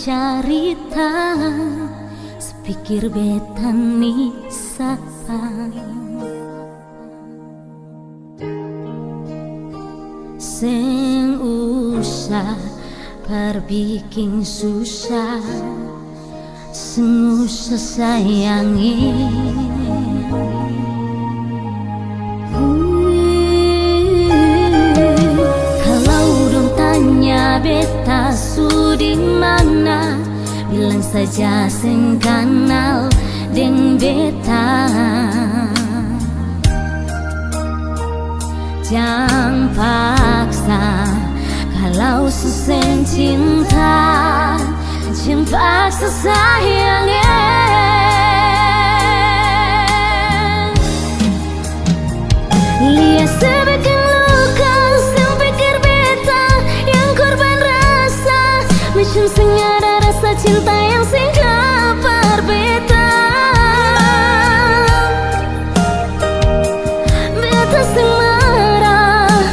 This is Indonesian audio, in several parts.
carita sepikir betani sapa sing usah perbikin susah sing usah sayangi kalau dong tanya beta sudi mana bilang saja sing kenal deng beta jangan paksa kalau seseng cinta jangan paksa sayangnya lihat sebagian luka yang pikir beta yang korban rasa macam senyada rasa cinta yang singgah berbeda beta sing marah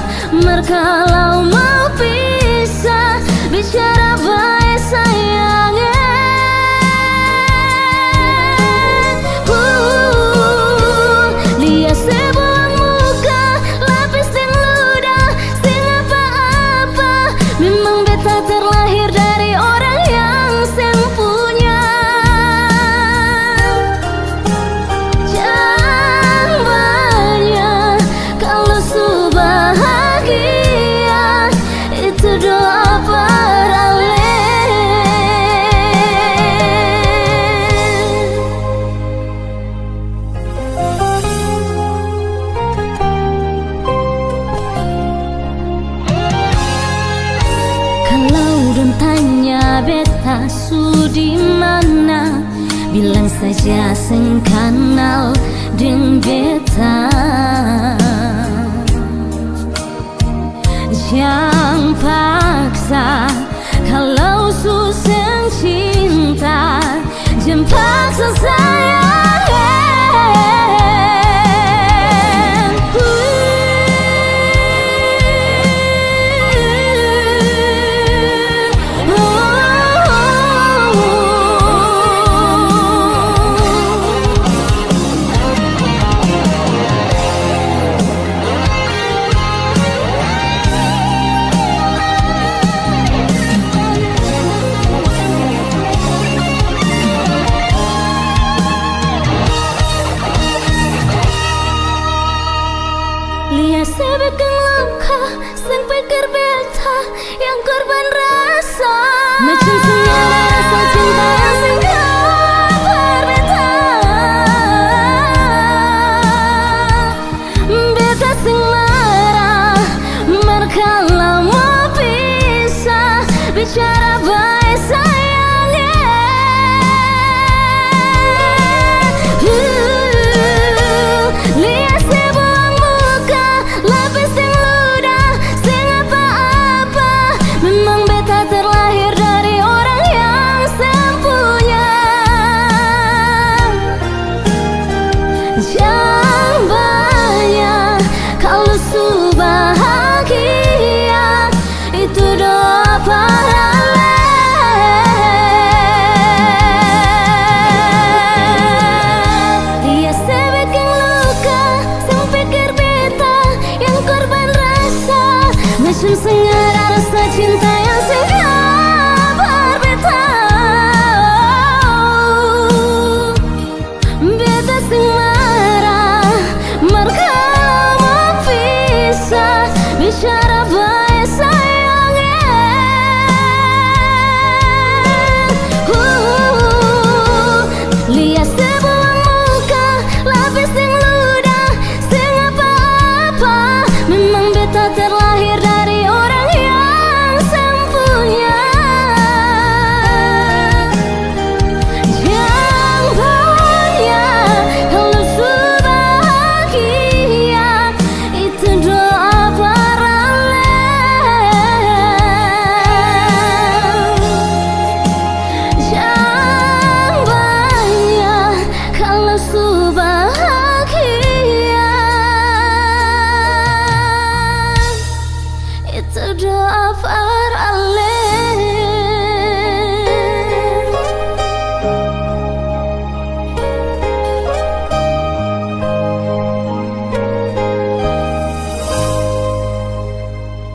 kalau mau pisah bicara baik sayangnya lihat sebuah muka lapis dan ludah sing apa-apa memang beta terlahir dari orang yang sempunya jangan banyak kalau su bahagia itu doa paralel kalau dan tanya beta sudi mana bilang saja sing kenal deng beta jangan paksa kalau susah cinta jangan paksa sayang lihat sebagian luka sing pikir beta yang korban rasa macam senyada rasa cinta yang singgah berbeda beta sing marah kalau mau pisah bicara baik sayangnya lihat sebuah muka lapis dan ludah sing apa-apa memang beta terlahir dari orang yang sempunya jangan banyak kalau su bahagia itu doa paralel dia sebagian luka yang pikir beta yang korban rasa macam senyada rasa cinta yang singgah berbeda beta sing marah kalau mau pisah bicara baik sayangnya lihat sebuah muka lapis dan ludah sing apa-apa memang beta terlahir dari orang yang sempunya jangan banyak kalau su bahagia itu doa paralel jangan banyak kalau su bahagia